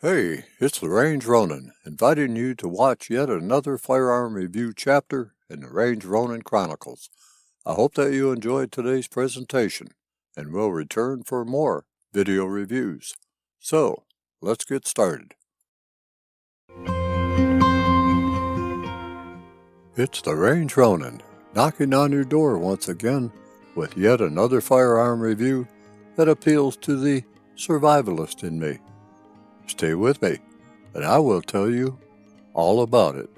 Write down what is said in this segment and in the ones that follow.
Hey, it's the Range Ronin, inviting you to watch yet another firearm review chapter in the Range Ronin Chronicles. I hope that you enjoyed today's presentation, and will return for more video reviews. So, let's get started. It's the Range Ronin, knocking on your door once again with yet another firearm review that appeals to the survivalist in me. Stay with me, and I will tell you all about it.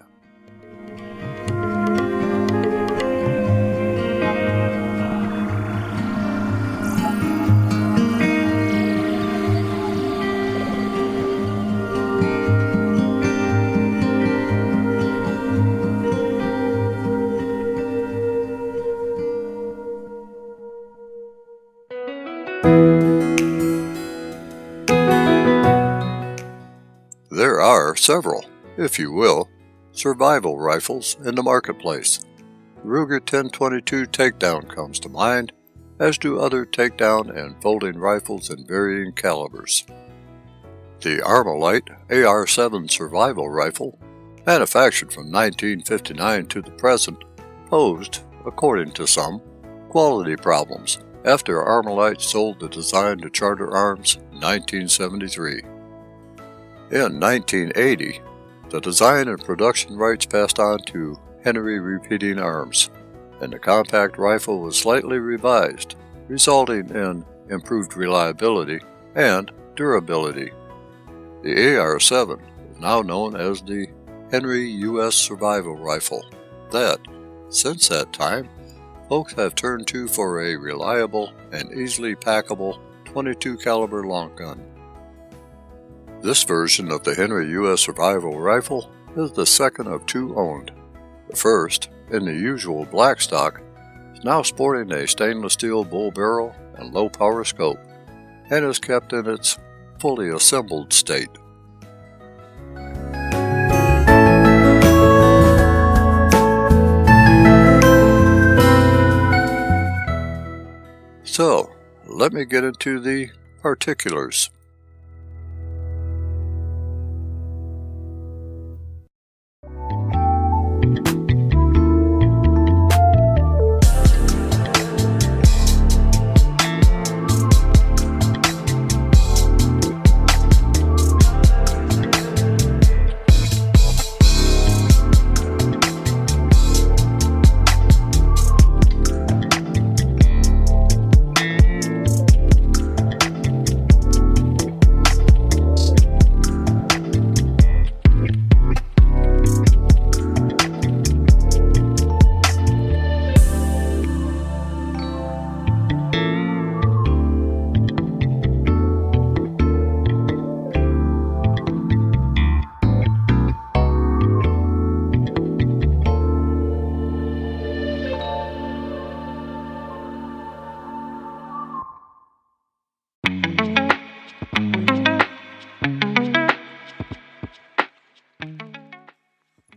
There are several, if you will, survival rifles in the marketplace. The Ruger 1022 Takedown comes to mind, as do other takedown and folding rifles in varying calibers. The Armalite AR-7 survival rifle, manufactured from 1959 to the present, posed, according to some, quality problems after Armalite sold the design to Charter Arms in 1973. In 1980, the design and production rights passed on to Henry Repeating Arms, and the compact rifle was slightly revised, resulting in improved reliability and durability. The AR-7 is now known as the Henry U.S. survival rifle that, since that time, folks have turned to for a reliable and easily packable 22 caliber long gun. This version of the Henry U.S. survival rifle is the second of two owned. The first, in the usual black stock, is now sporting a stainless steel bull barrel and low power scope, and is kept in its fully assembled state. So, let me get into the particulars.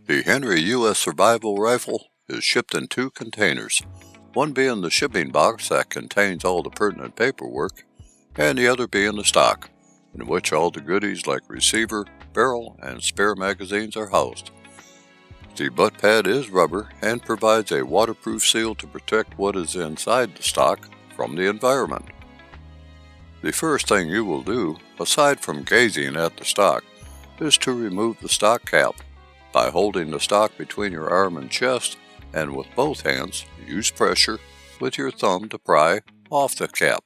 The Henry U.S. survival rifle is shipped in two containers, one being the shipping box that contains all the pertinent paperwork, and the other being the stock, in which all the goodies like receiver, barrel, and spare magazines are housed. The butt pad is rubber and provides a waterproof seal to protect what is inside the stock from the environment. The first thing you will do, aside from gazing at the stock, is to remove the stock cap. By holding the stock between your arm and chest, and with both hands, use pressure with your thumb to pry off the cap.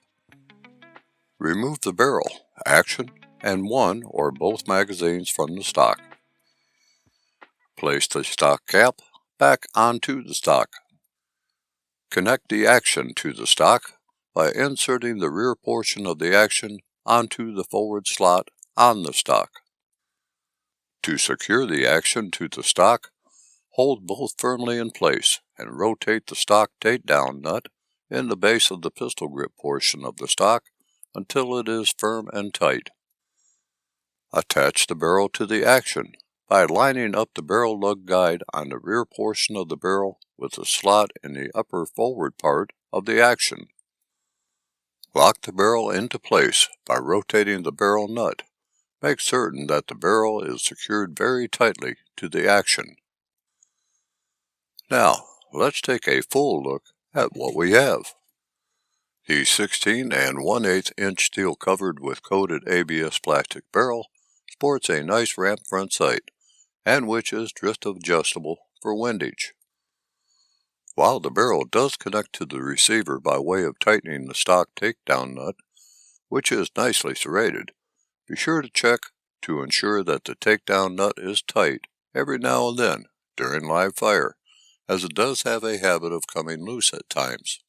Remove the barrel, action, and one or both magazines from the stock. Place the stock cap back onto the stock. Connect the action to the stock by inserting the rear portion of the action onto the forward slot on the stock. To secure the action to the stock, hold both firmly in place and rotate the stock takedown nut in the base of the pistol grip portion of the stock until it is firm and tight. Attach the barrel to the action by lining up the barrel lug guide on the rear portion of the barrel with the slot in the upper forward part of the action. Lock the barrel into place by rotating the barrel nut, Make certain that the barrel is secured very tightly to the action. Now, let's take a full look at what we have. The 16 1/8 inch steel covered with coated ABS plastic barrel sports a nice ramp front sight, and which is drift adjustable for windage. While the barrel does connect to the receiver by way of tightening the stock takedown nut, which is nicely serrated, be sure to check to ensure that the takedown nut is tight every now and then during live fire, as it does have a habit of coming loose at times.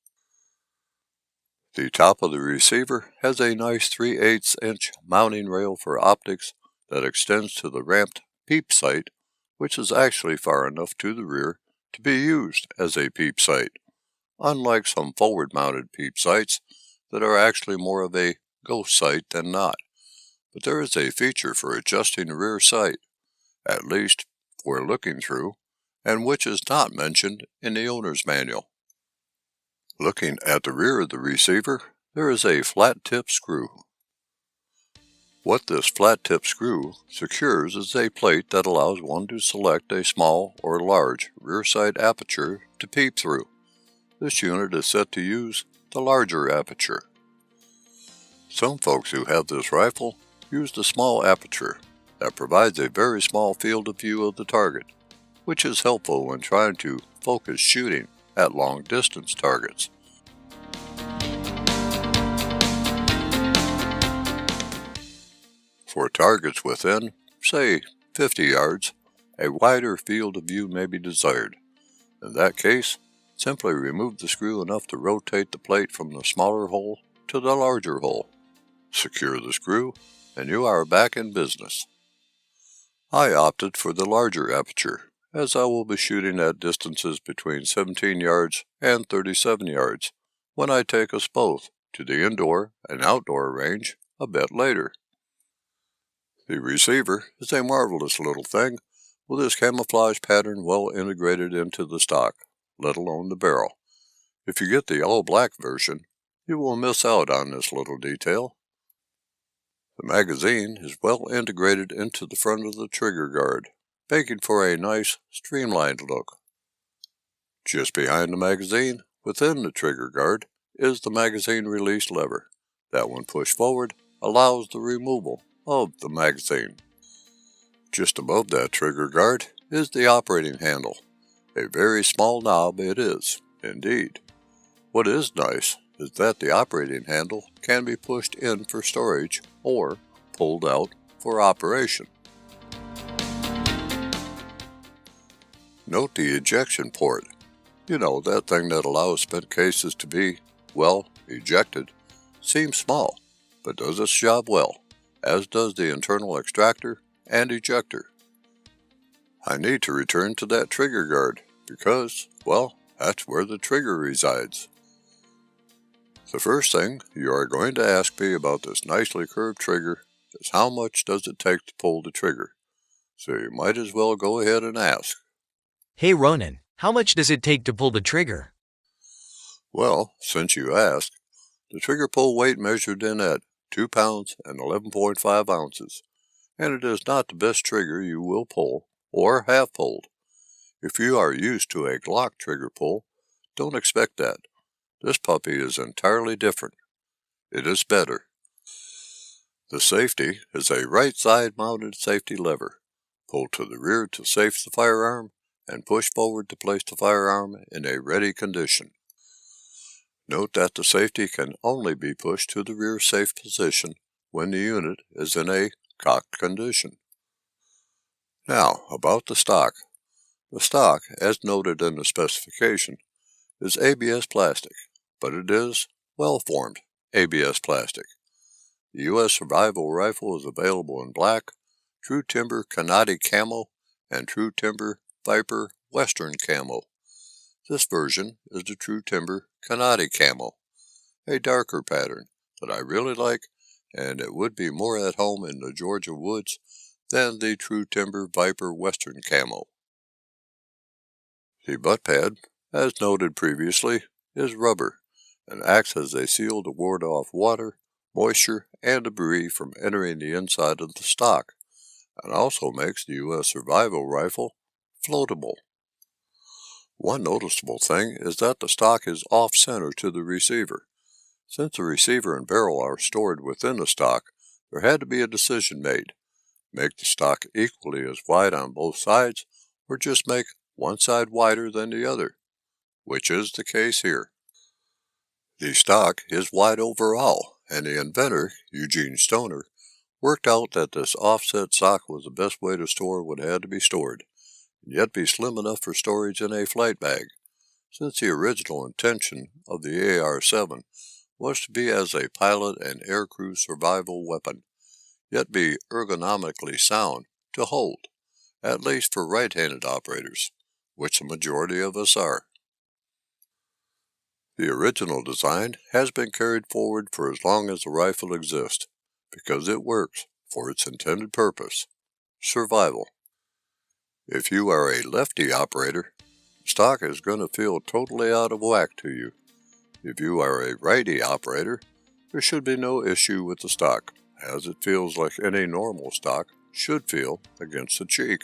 The top of the receiver has a nice 3/8 inch mounting rail for optics that extends to the ramped peep sight, which is actually far enough to the rear to be used as a peep sight, unlike some forward-mounted peep sights that are actually more of a ghost sight than not. But there is a feature for adjusting the rear sight, at least for looking through, and which is not mentioned in the owner's manual. Looking at the rear of the receiver, there is a flat tip screw. What this flat tip screw secures is a plate that allows one to select a small or large rear side aperture to peep through. This unit is set to use the larger aperture. Some folks who have this rifle use the small aperture that provides a very small field of view of the target, which is helpful when trying to focus shooting at long distance targets. For targets within, say, 50 yards, a wider field of view may be desired. In that case, simply remove the screw enough to rotate the plate from the smaller hole to the larger hole. Secure the screw, and you are back in business. I opted for the larger aperture, as I will be shooting at distances between 17 yards and 37 yards when I take us both to the indoor and outdoor range a bit later. The receiver is a marvelous little thing, with its camouflage pattern well integrated into the stock, let alone the barrel. If you get the all-black version, you will miss out on this little detail. The magazine is well integrated into the front of the trigger guard, making for a nice, streamlined look. Just behind the magazine, within the trigger guard, is the magazine release lever that, when pushed forward, allows the removal of the magazine. Just above that trigger guard is the operating handle. A very small knob it is, indeed. What is nice is that the operating handle can be pushed in for storage or pulled out for operation. Note the ejection port. You know, that thing that allows spent cases to be, well, ejected. Seems small, but does its job well, as does the internal extractor and ejector. I need to return to that trigger guard because, well, that's where the trigger resides. The first thing you are going to ask me about this nicely curved trigger is how much does it take to pull the trigger? So you might as well go ahead and ask. Hey Ronan, how much does it take to pull the trigger? Well, since you asked, the trigger pull weight measured in at 2 pounds and 11.5 ounces, and it is not the best trigger you will pull or have pulled. If you are used to a Glock trigger pull, don't expect that. This puppy is entirely different. It is better. The safety is a right side mounted safety lever. Pull to the rear to safe the firearm and push forward to place the firearm in a ready condition. Note that the safety can only be pushed to the rear safe position when the unit is in a cocked condition. Now, about the stock. The stock, as noted in the specification, is ABS plastic, but it is well-formed ABS plastic. The U.S. Survival Rifle is available in black, True Timber Kanati Camo, and True Timber Viper Western Camo. This version is the True Timber Kanati Camo, a darker pattern that I really like, and it would be more at home in the Georgia woods than the True Timber Viper Western Camo. The butt pad, as noted previously, is rubber and acts as a seal to ward off water moisture, and debris from entering the inside of the stock, and also makes the U.S. survival rifle floatable. One noticeable thing is that the stock is off-center to the receiver. Since the receiver and barrel are stored within the stock, there had to be a decision made. Make the stock equally as wide on both sides, or just make one side wider than the other, which is the case here. The stock is wide overall, and the inventor, Eugene Stoner, worked out that this offset stock was the best way to store what had to be stored, and yet be slim enough for storage in a flight bag, since the original intention of the AR-7 was to be as a pilot and aircrew survival weapon, yet be ergonomically sound to hold, at least for right-handed operators, which the majority of us are. The original design has been carried forward for as long as the rifle exists, because it works for its intended purpose, survival. If you are a lefty operator, stock is going to feel totally out of whack to you. If you are a righty operator, there should be no issue with the stock, as it feels like any normal stock should feel against the cheek.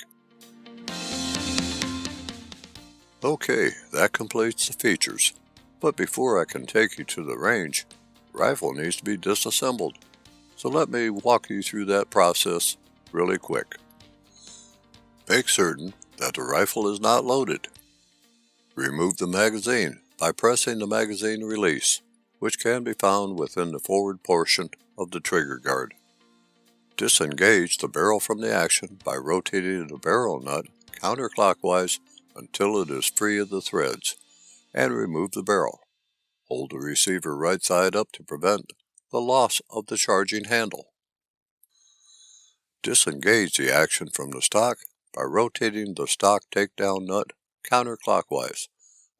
Okay, that completes the features. But before I can take you to the range, the rifle needs to be disassembled. So let me walk you through that process really quick. Make certain that the rifle is not loaded. Remove the magazine by pressing the magazine release, which can be found within the forward portion of the trigger guard. Disengage the barrel from the action by rotating the barrel nut counterclockwise until it is free of the threads, and remove the barrel. Hold the receiver right side up to prevent the loss of the charging handle. Disengage the action from the stock by rotating the stock takedown nut counterclockwise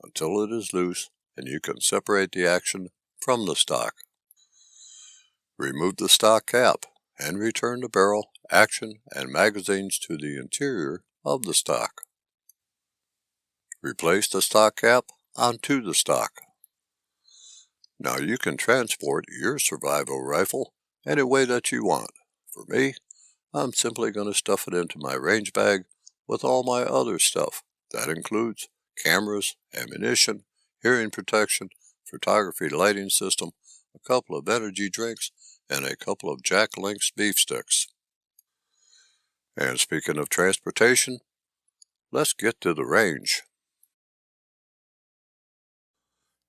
until it is loose and you can separate the action from the stock. Remove the stock cap and return the barrel, action, and magazines to the interior of the stock. Replace the stock cap onto the stock. Now you can transport your survival rifle any way that you want. For me, I'm simply going to stuff it into my range bag with all my other stuff. That includes cameras, ammunition, hearing protection, photography lighting system, a couple of energy drinks, and a couple of Jack Link's beef sticks. And speaking of transportation, let's get to the range.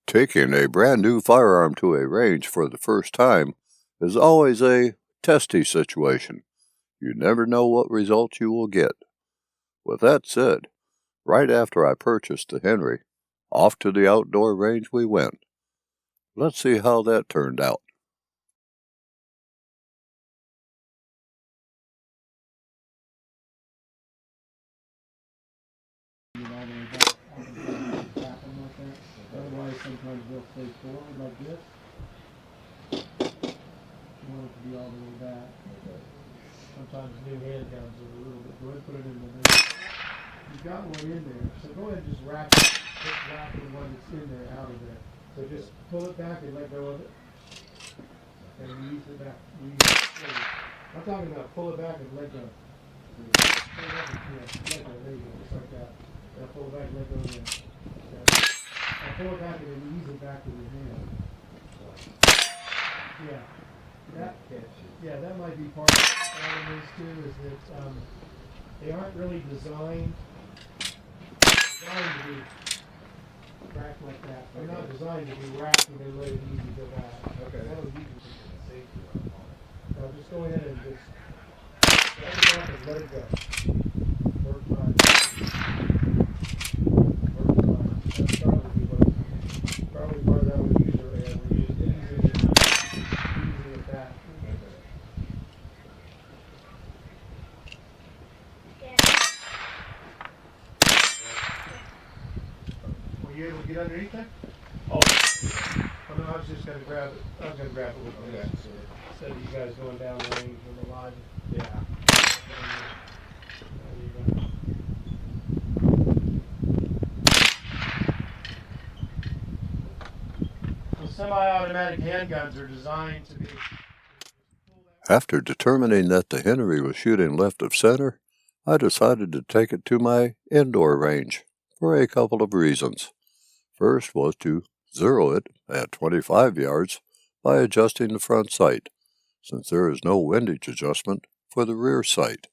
Taking a brand new firearm to a range for the first time is always a testy situation. You never know what results you will get. With that said, right after I purchased the Henry, off to the outdoor range we went. Let's see how that turned out. Otherwise, sometimes they'll stay forward like this. You want it to be all the way back. Sometimes new handguns are a little bit. Go ahead and put it in the middle. You've got one in there, so go ahead and just wrap it. Just wrap the one that's in there out of there. So just pull it back and let go of it. And ease it back. I'm talking about pull it back and let go. Pull it back and let go. There you go. Just like that. Now pull it back and let go again. Okay. Now pull it back and then ease it back with your hand. That might be part of the problem is too, is that they aren't really designed to be wrapped like that. They're not designed to be wrapped and then let it easy go back. Okay. That would be safety. Now just go ahead and just wrap it off and let it go. Work fine. That's probably part of that with user error. We're just easing it back. Were you able to get underneath there? Oh no, I was just going to grab it. I was going to grab it with me. Instead of you guys going down the range with the line. Yeah. There you go. Semi-automatic handguns are designed to be After determining that the Henry was shooting left of center, I decided to take it to my indoor range for a couple of reasons. First was to zero it at 25 yards by adjusting the front sight, since there is no windage adjustment for the rear sight.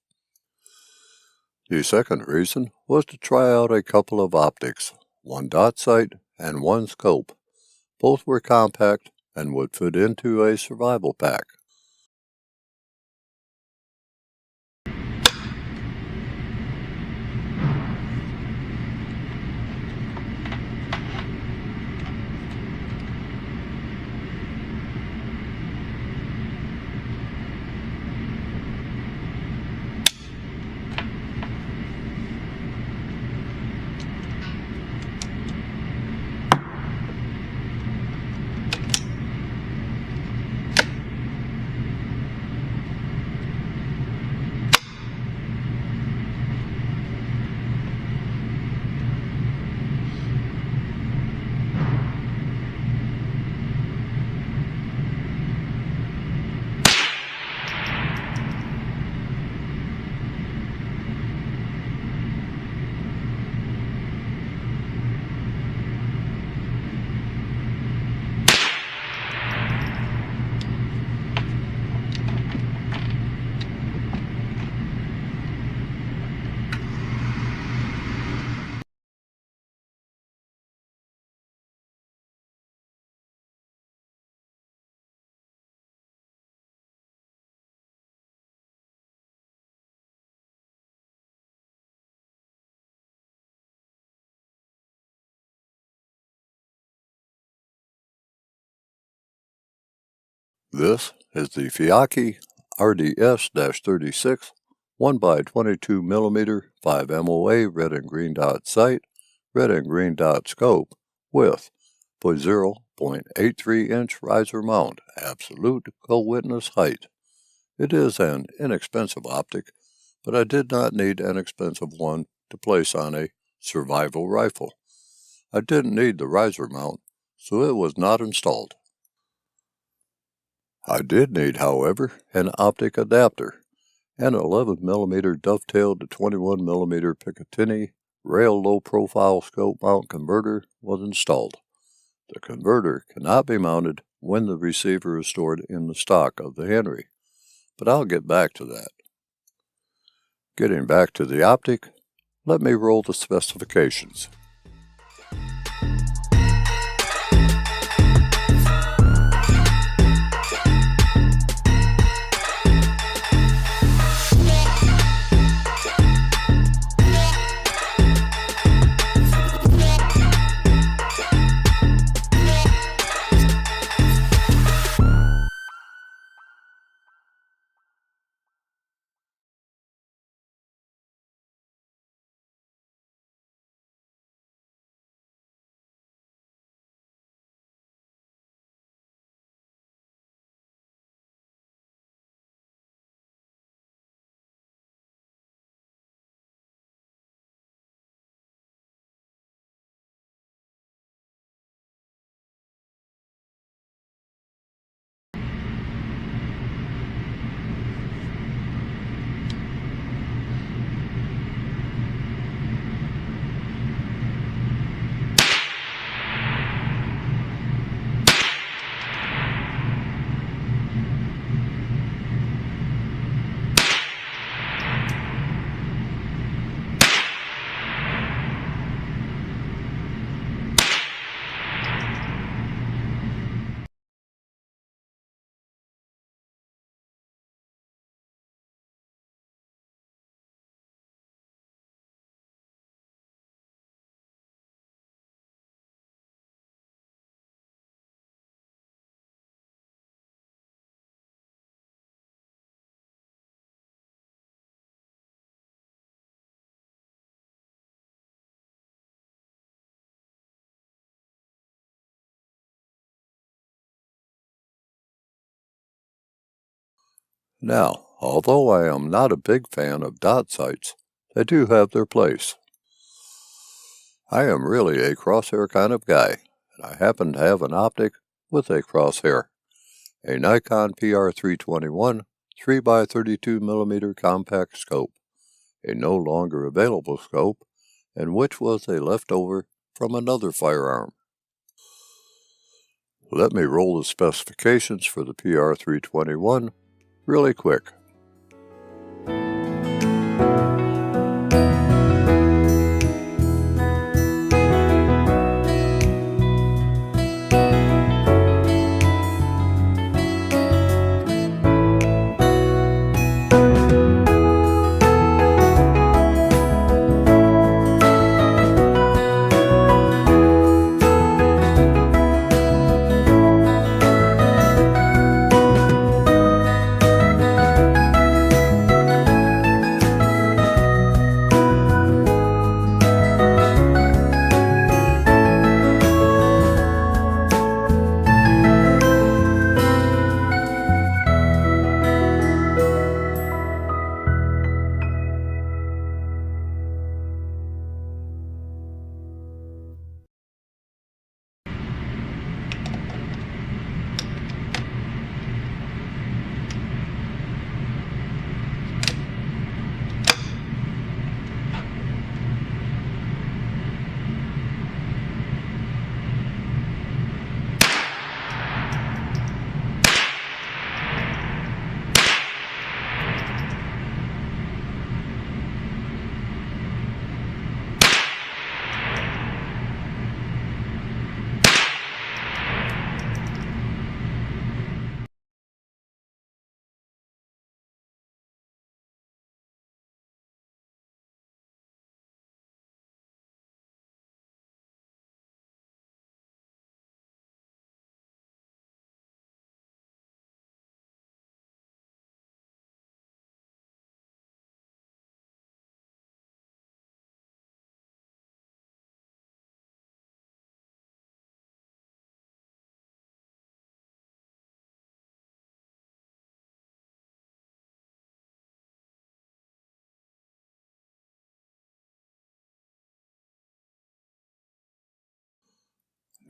The second reason was to try out a couple of optics, one dot sight and one scope. Both were compact and would fit into a survival pack. This is the Fiaki RDS-36 1x22mm 5 MOA red and green dot sight, red and green dot scope with 0.83 inch riser mount, absolute co-witness height. It is an inexpensive optic, but I did not need an expensive one to place on a survival rifle. I didn't need the riser mount, so it was not installed. I did need, however, an optic adapter. An 11mm dovetailed to 21mm Picatinny rail low-profile scope mount converter was installed. The converter cannot be mounted when the receiver is stored in the stock of the Henry, but I'll get back to that. Getting back to the optic, let me roll the specifications. Now, although I am not a big fan of dot sights, they do have their place. I am really a crosshair kind of guy, and I happen to have an optic with a crosshair, a Nikon PR321 3x32mm compact scope, a no longer available scope, and which was a leftover from another firearm. Let me roll the specifications for the PR321 really quick.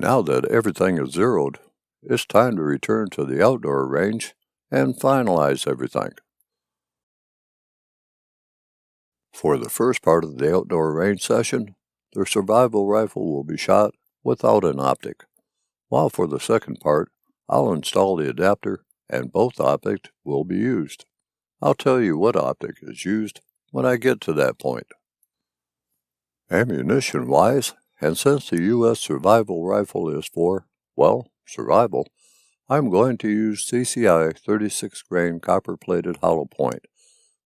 Now that everything is zeroed, it's time to return to the outdoor range and finalize everything. For the first part of the outdoor range session, the survival rifle will be shot without an optic, while for the second part, I'll install the adapter and both optics will be used. I'll tell you what optic is used when I get to that point. Ammunition-wise, and since the U.S. survival rifle is for, well, survival, I'm going to use CCI 36 grain copper-plated hollow point,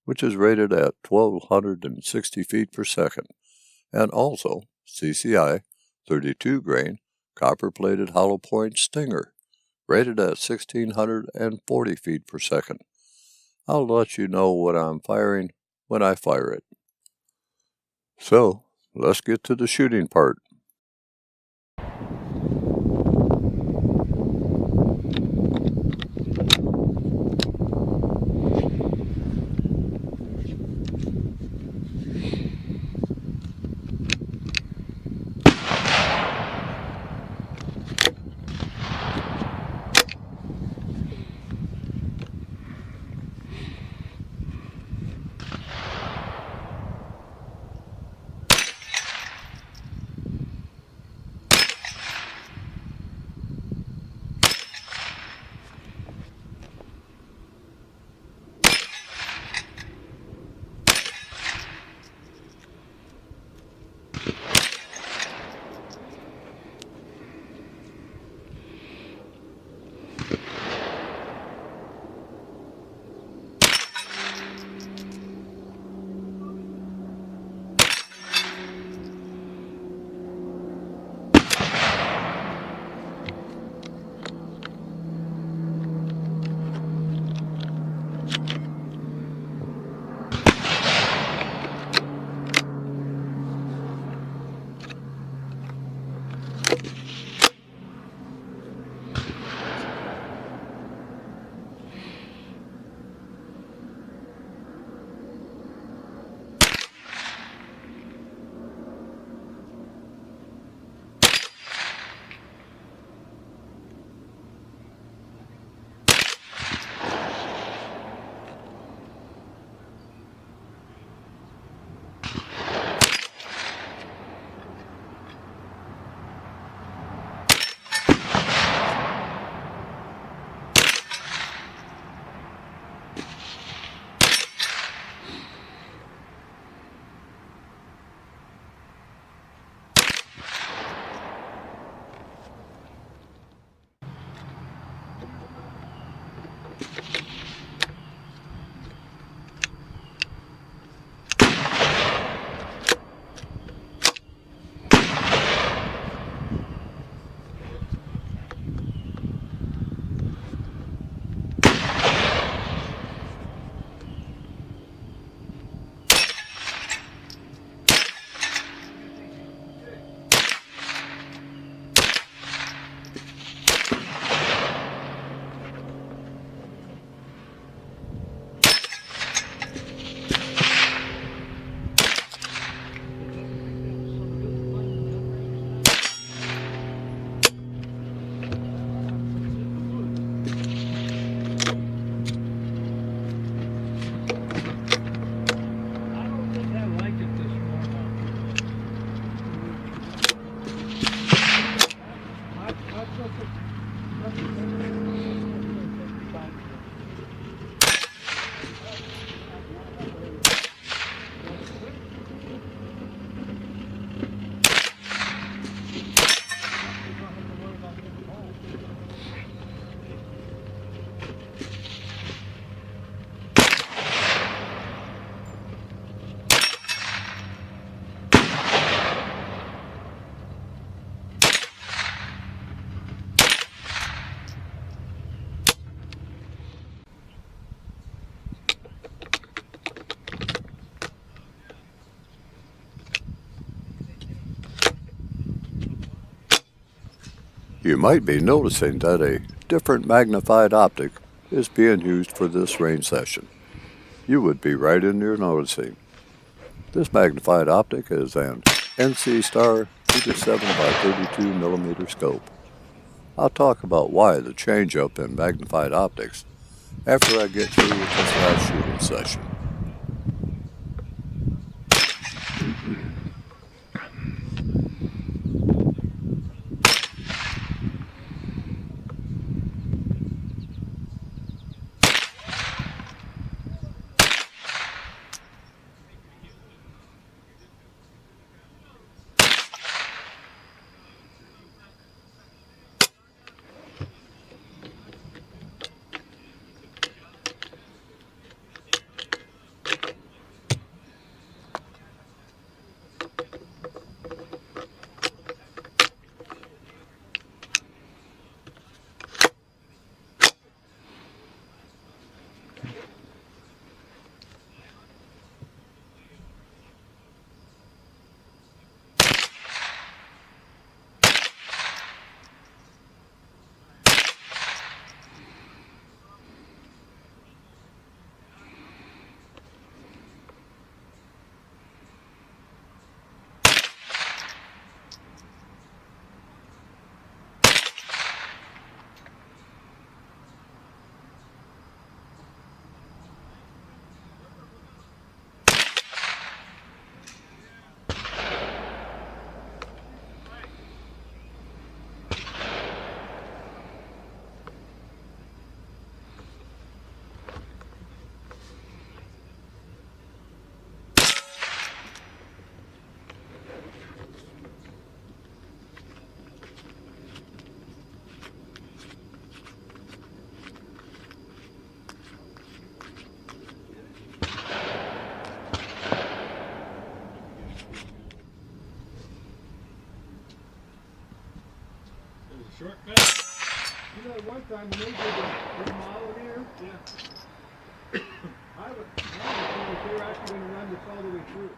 which is rated at 1260 feet per second, and also CCI 32 grain copper-plated hollow point Stinger, rated at 1640 feet per second. I'll let you know what I'm firing when I fire it. So, let's get to the shooting part. You might be noticing that a different magnified optic is being used for this range session. You would be right in your noticing. This magnified optic is an NC Star 2-7 by 32 millimeter scope. I'll talk about why the change up in magnified optics after I get through with this last shooting session. Shortcut. You know, one time when they did the model here, I was thinking they were actually going to run this all the way through.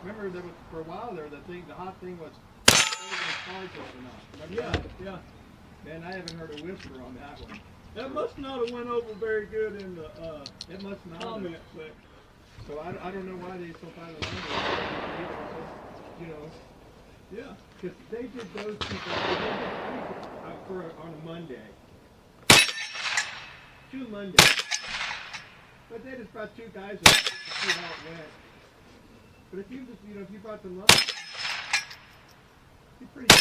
Remember there was, for a while there, the hot thing was charge or not. Yeah. And I haven't heard a whisper on that one. That must not have went over very good in the It must not comment have. section. So I don't know why they so finally landed. You know, Yeah. because they did those people on a Monday. 2 Mondays. But they just brought 2 guys up to see how it went. But if you just, if you brought them up, you're pretty.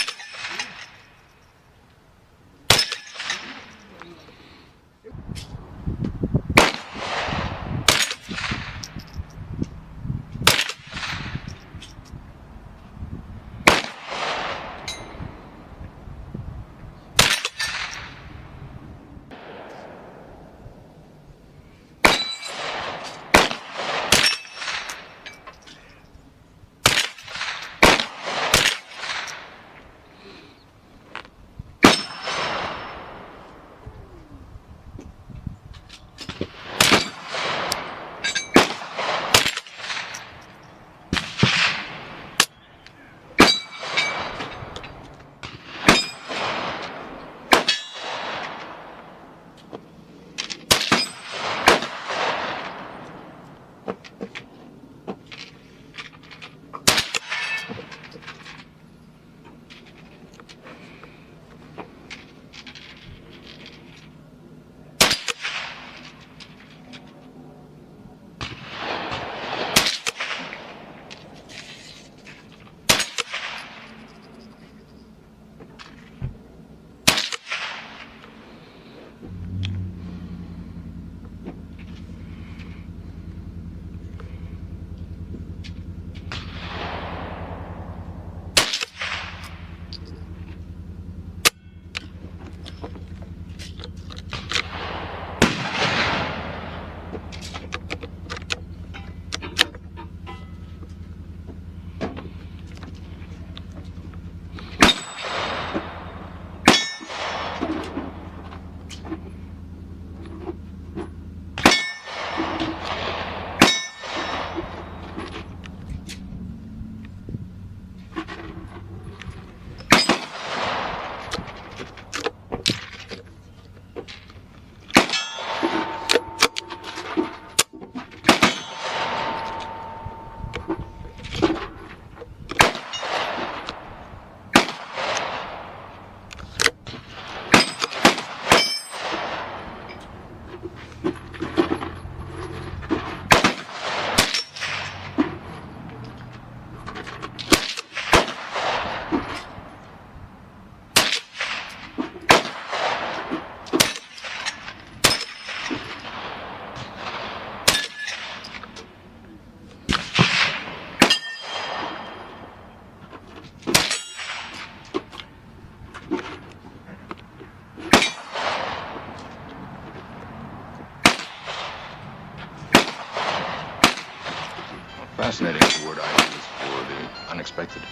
Fascinating word I use for the unexpected.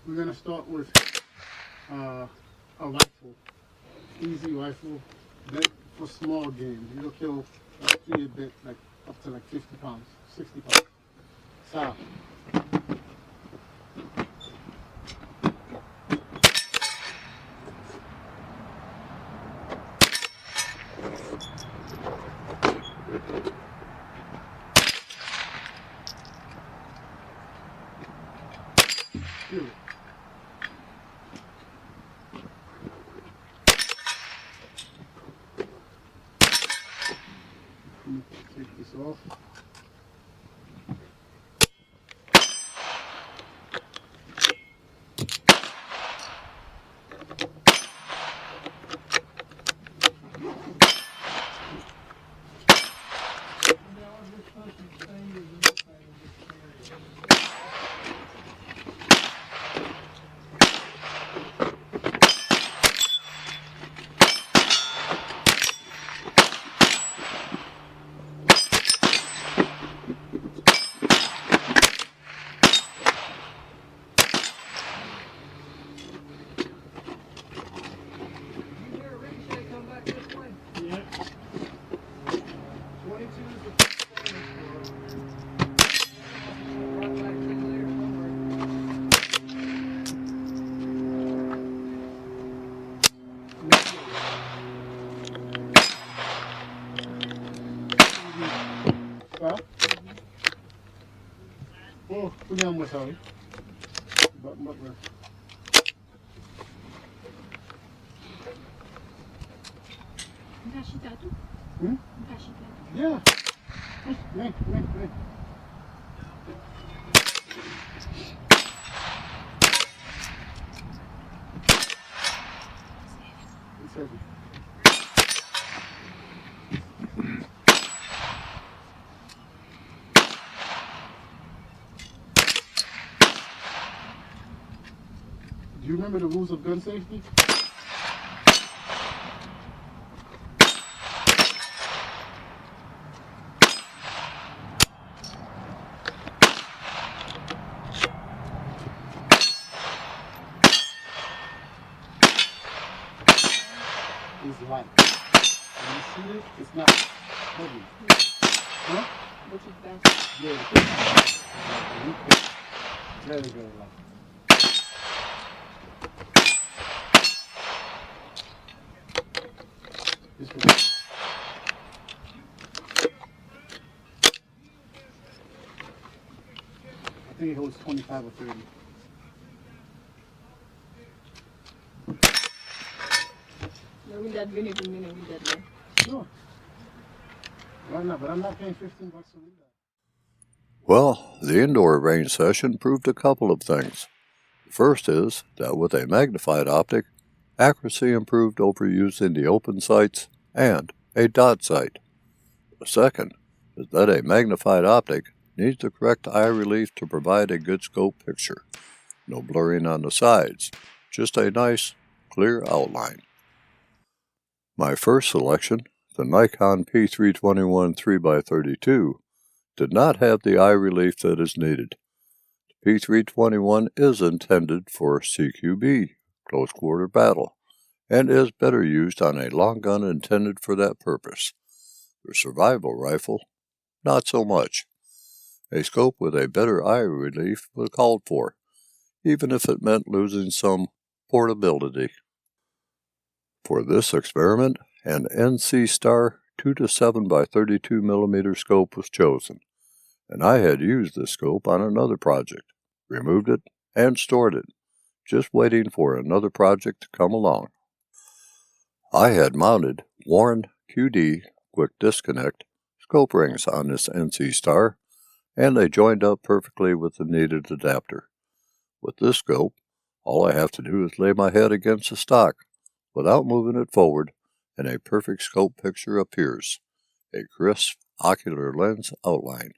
We're going to start with a rifle, easy rifle, meant for small game. You'll kill a bit, like up to like 50 pounds, 60 pounds. So, shoot it. Take this off. Oh, punya masalah. Bak. Kasih tahu? Kasih tahu. Yeah. Nih. It's heavy. Do you remember the rules of gun safety? It's light. When you shoot it, it's not heavy. Huh? Which is best? Yeah. Very, very light. This one. I think it holds 25 or 30. Will that be with that way? Sure. Why not? But I'm not paying $15 a week. Well, the indoor range session proved a couple of things. The first is that with a magnified optic, accuracy improved over using the open sights and a dot sight. The second is that a magnified optic needs the correct eye relief to provide a good scope picture. No blurring on the sides, just a nice, clear outline. My first selection, the Nikon P321 3x32, did not have the eye relief that is needed. The P321 is intended for CQB, close quarter battle, and is better used on a long gun intended for that purpose. The survival rifle, not so much. A scope with a better eye relief was called for, even if it meant losing some portability. For this experiment, an NC Star 2-7 by 32mm scope was chosen, and I had used this scope on another project, removed it, and stored it, just waiting for another project to come along. I had mounted Warren QD quick disconnect scope rings on this NC Star, and they joined up perfectly with the needed adapter. With this scope, all I have to do is lay my head against the stock without moving it forward, and a perfect scope picture appears, a crisp ocular lens outline.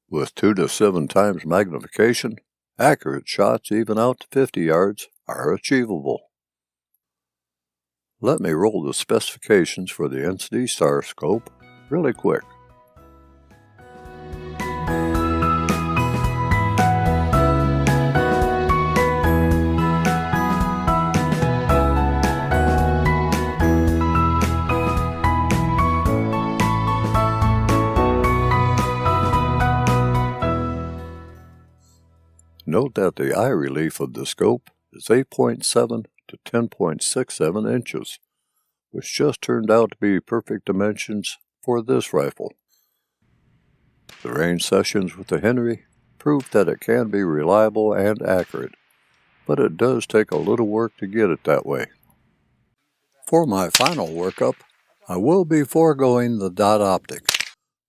With 2 to 7 times magnification, accurate shots even out to 50 yards are achievable. Let me roll the specifications for the NC Star scope really quick. Note that the eye relief of the scope is 8.7 to 10.67 inches, which just turned out to be perfect dimensions for this rifle. The range sessions with the Henry proved that it can be reliable and accurate, but it does take a little work to get it that way. For my final workup, I will be foregoing the dot optic,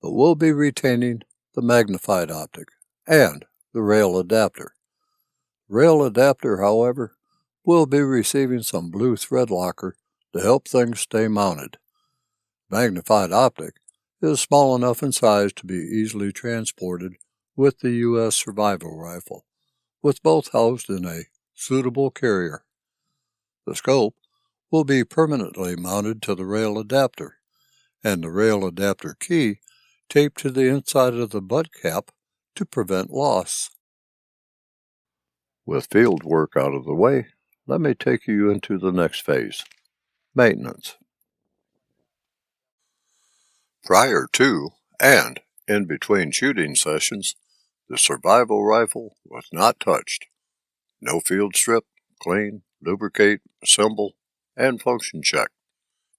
but will be retaining the magnified optic and the rail adapter. Rail adapter, however, will be receiving some blue thread locker to help things stay mounted. Magnified optic is small enough in size to be easily transported with the U.S. survival rifle, with both housed in a suitable carrier. The scope will be permanently mounted to the rail adapter, and the rail adapter key taped to the inside of the butt cap to prevent loss. With field work out of the way, let me take you into the next phase, maintenance. Prior to and in between shooting sessions, the survival rifle was not touched. No field strip, clean, lubricate, assemble, and function check.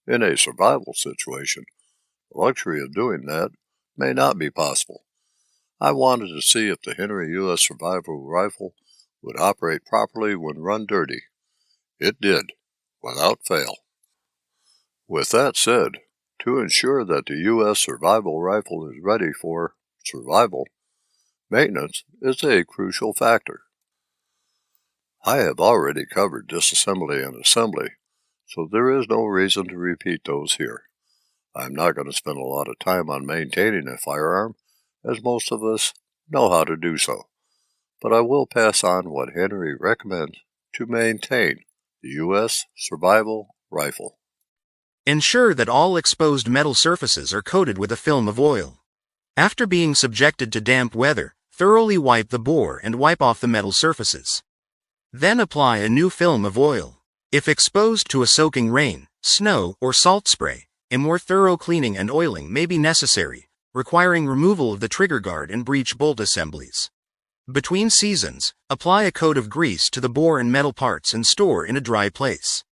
In a survival situation, the luxury of doing that may not be possible. I wanted to see if the Henry U.S. survival rifle would operate properly when run dirty. It did, without fail. With that said, to ensure that the U.S. survival rifle is ready for survival, maintenance is a crucial factor. I have already covered disassembly and assembly, so there is no reason to repeat those here. I'm not going to spend a lot of time on maintaining a firearm, as most of us know how to do so, but I will pass on what Henry recommends to maintain the U.S. survival rifle. Ensure that all exposed metal surfaces are coated with a film of oil. After being subjected to damp weather, thoroughly wipe the bore and wipe off the metal surfaces. Then apply a new film of oil. If exposed to a soaking rain, snow, or salt spray, a more thorough cleaning and oiling may be necessary, requiring removal of the trigger guard and breech bolt assemblies. Between seasons, apply a coat of grease to the bore and metal parts and store in a dry place.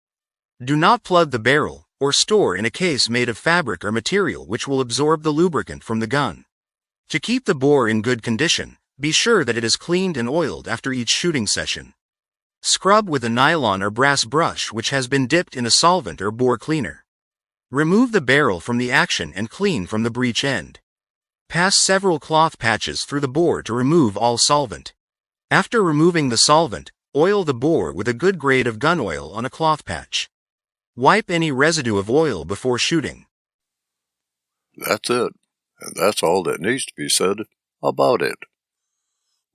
Do not plug the barrel, or store in a case made of fabric or material which will absorb the lubricant from the gun. To keep the bore in good condition, be sure that it is cleaned and oiled after each shooting session. Scrub with a nylon or brass brush which has been dipped in a solvent or bore cleaner. Remove the barrel from the action and clean from the breech end. Pass several cloth patches through the bore to remove all solvent. After removing the solvent, oil the bore with a good grade of gun oil on a cloth patch. Wipe any residue of oil before shooting. That's it, and that's all that needs to be said about it.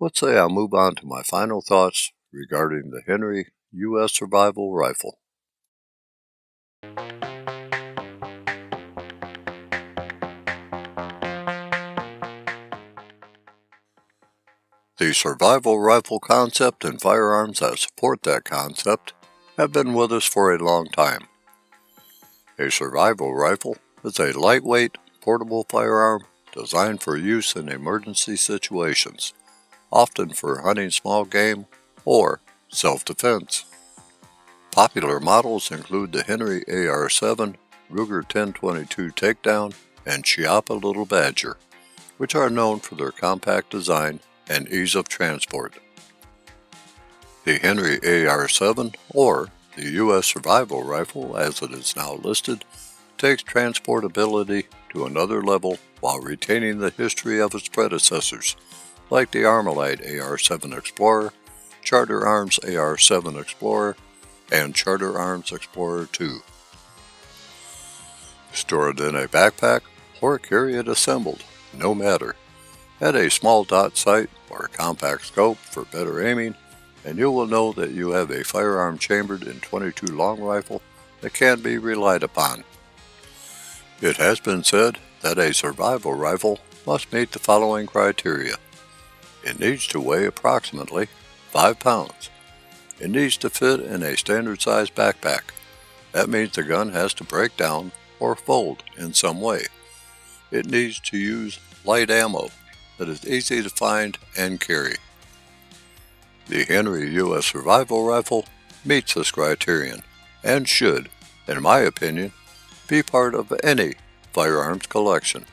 Let's say I'll move on to my final thoughts regarding the Henry U.S. survival rifle. The survival rifle concept and firearms that support that concept have been with us for a long time. A survival rifle is a lightweight, portable firearm designed for use in emergency situations, often for hunting small game or self-defense. Popular models include the Henry AR-7, Ruger 1022 Takedown, and Chiappa Little Badger, which are known for their compact design and ease of transport. The Henry AR-7, or the U.S. Survival Rifle as it is now listed, takes transportability to another level while retaining the history of its predecessors, like the Armalite AR-7 Explorer, Charter Arms AR-7 Explorer, and Charter Arms Explorer 2. Store it in a backpack or carry it assembled, no matter. Add a small dot sight or a compact scope for better aiming, and you will know that you have a firearm chambered in .22 long rifle that can be relied upon. It has been said that a survival rifle must meet the following criteria. It needs to weigh approximately 5 pounds. It needs to fit in a standard size backpack. That means the gun has to break down or fold in some way. It needs to use light ammo that is easy to find and carry. The Henry U.S. Survival Rifle meets this criterion and should, in my opinion, be part of any firearms collection.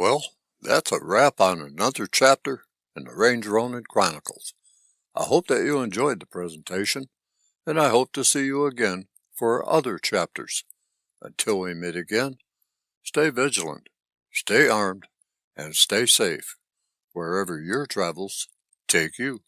Well, that's a wrap on another chapter in the Range Ronin Chronicles. I hope that you enjoyed the presentation, and I hope to see you again for other chapters. Until we meet again, stay vigilant, stay armed, and stay safe, wherever your travels take you.